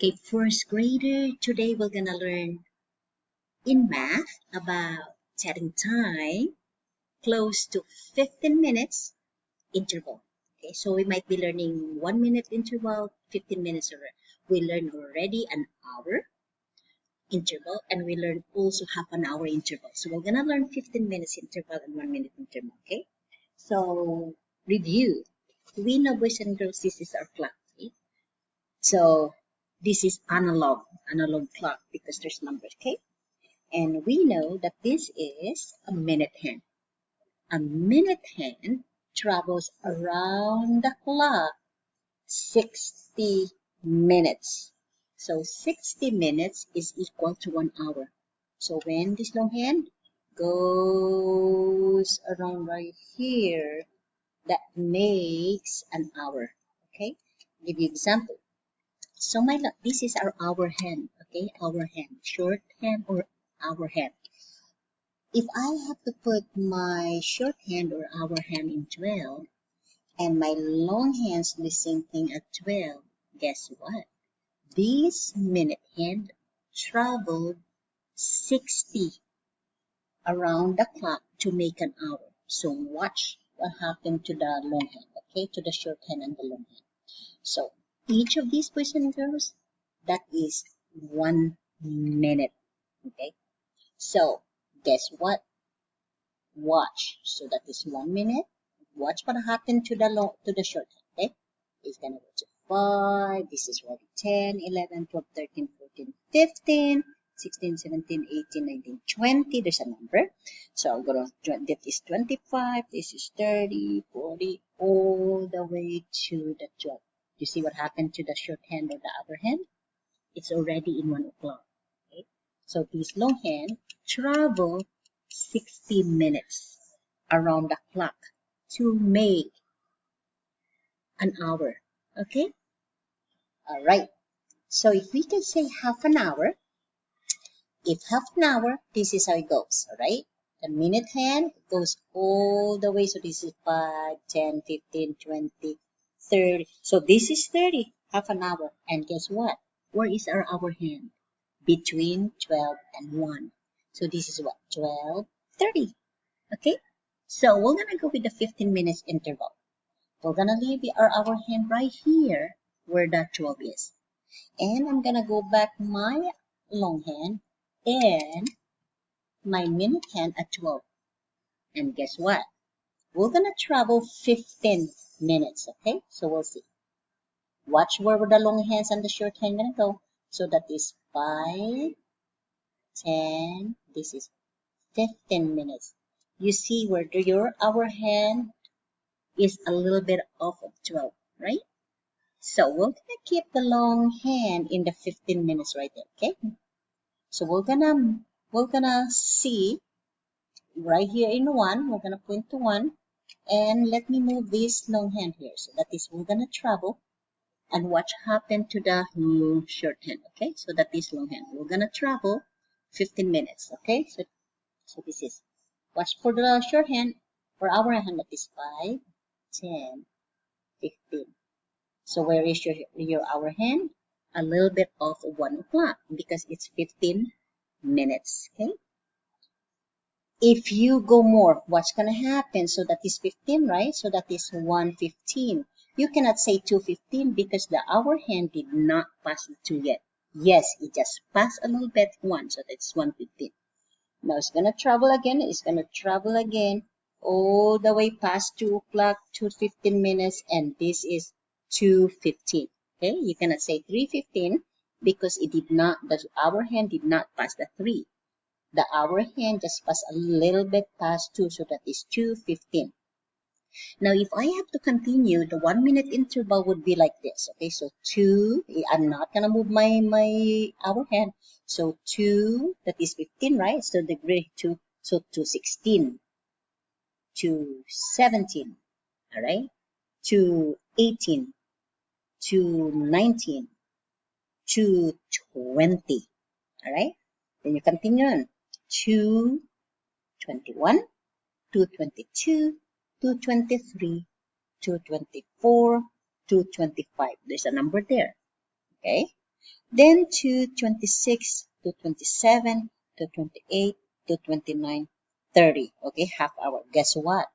Okay, first grader, today we're gonna learn in math about setting time close to 15 minutes interval. Okay, so we might be learning 1 minute interval, 15 minutes or we learned already an hour interval and we learned also half an hour interval. So we're gonna learn 15 minutes interval and 1 minute interval, okay? So review. We know boys and girls, this is our clock, okay? So this is analog clock because there's numbers, okay? And we know that this is a minute hand. A minute hand travels around the clock 60 minutes. So 60 minutes is equal to 1 hour. So when this long hand goes around right here, that makes an hour. Okay? Give you example. So this is our hour hand. Okay, hour hand, short hand or hour hand. If I have to put my short hand or hour hand in 12 and my long hand's the same thing at 12, guess what? This minute hand traveled 60 around the clock to make an hour. So watch what happened to the long hand, okay, to the short hand and the long hand. So each of these boys and girls, that is 1 minute, okay? So guess what? Watch. So that is 1 minute. Watch what happened to the short hand, okay? It's gonna go to 5. This is already 10, 11, 12, 13, 14, 15, 16, 17, 18, 19, 20. There's a number. So I'm gonna that is 25. This is 30, 40, all the way to the 12. You see what happened to the short hand or the upper hand? It's already in 1 o'clock. Okay? So this long hand travel 60 minutes around the clock to make an hour. Okay? All right. So if we can say half an hour, if half an hour, this is how it goes. All right? The minute hand goes all the way. So this is 5, 10, 15, 20, 30. So this is 30, half an hour. And guess what? Where is our hour hand? Between 12 and 1. So this is what? 12, 30. Okay? So we're going to go with the 15 minutes interval. We're going to leave our hour hand right here where the 12 is. And I'm going to go back my long hand and my minute hand at 12. And guess what? We're going to travel 15 minutes. Okay? So we'll see. Watch where the long hands and the short hand going to go. So that is 5, 10, this is 15 minutes. You see where your hour hand is a little bit off of 12, right? So we're gonna keep the long hand in the 15 minutes right there, okay? So we're gonna see right here in 1, we're gonna point to 1, and let me move this long hand here. So that is we're gonna travel and watch happen to the short hand, okay? So that is long hand. We're gonna travel 15 minutes, okay? So this is, watch for the short hand, for our hand, that is 5, 10, 15. So where is your hour hand? A little bit off 1 o'clock because it's 15 minutes, okay? If you go more, what's going to happen? So that is 15, right? So that is 1:15. You cannot say 2:15 because the hour hand did not pass the 2 yet. Yes, it just passed a little bit 1, so that's 1:15. Now it's going to travel again. It's going to travel again all the way past 2 o'clock, 2:15 minutes, and this is 2:15. Okay, you cannot say 3:15 because it did not, the hour hand did not pass the 3. The hour hand just passed a little bit past 2, so that is 2:15. Now, if I have to continue, the 1 minute interval would be like this. Okay, so 2, I'm not going to move my hour hand. So 2, that is 15, right? So the grade 2, so to 16, to 17, all right? To 18, to 19, to 20, all right? Then you continue on. 2, 21, 2:22, 2:23, 2:24, 2:25. There's a number there. Okay. Then to 26, to 27, to 28, to 29, 30. Okay, half hour. Guess what?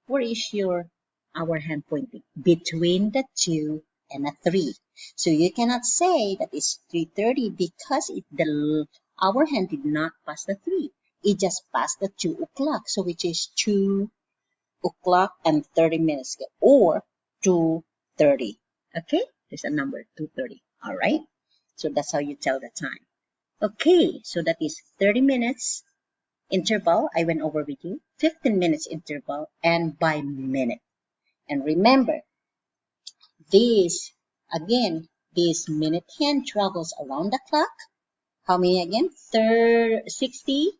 Where is your hour hand pointing? Between the 2 and a 3. So you cannot say that it's 3:30 because the hour hand did not pass the 3. It just passed the 2 o'clock. So which is 2 o'clock and 30 minutes ago, or 2:30. Okay, there's a number 2:30. All right, so that's how you tell the time. Okay, so that is 30 minutes interval. I went over with you. 15 minutes interval and by minute. And remember, this again, this minute hand travels around the clock. How many again? 60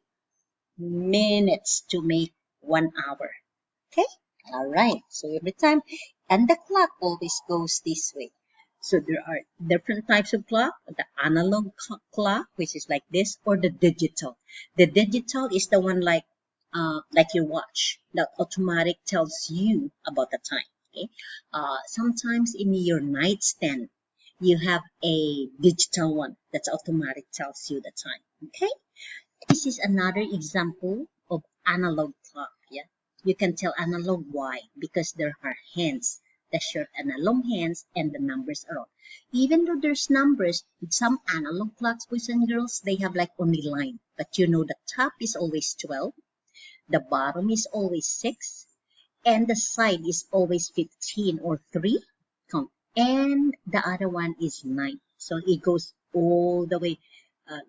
minutes to make 1 hour. Okay, all right. So every time, and the clock always goes this way. So there are different types of clock: the analog clock, which is like this, or the digital. The digital is the one like your watch that automatic tells you about the time. Okay. Sometimes in your nightstand, you have a digital one that's automatic tells you the time. Okay. This is another example of analog clock. Yeah, you can tell analog why, because there are hands, the short and the long hands, and the numbers are on. Even though there's numbers, with some analog clocks, boys and girls, they have like only line. But you know the top is always 12, the bottom is always 6, and the side is always 15 or 3 count, and the other one is 9. So it goes all the way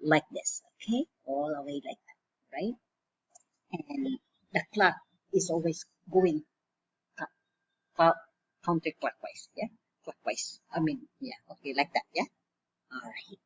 like this. Okay, all the way like that, right? And the clock is always going co- counterclockwise. Yeah, clockwise. I mean, yeah, okay, like that. Yeah. All right.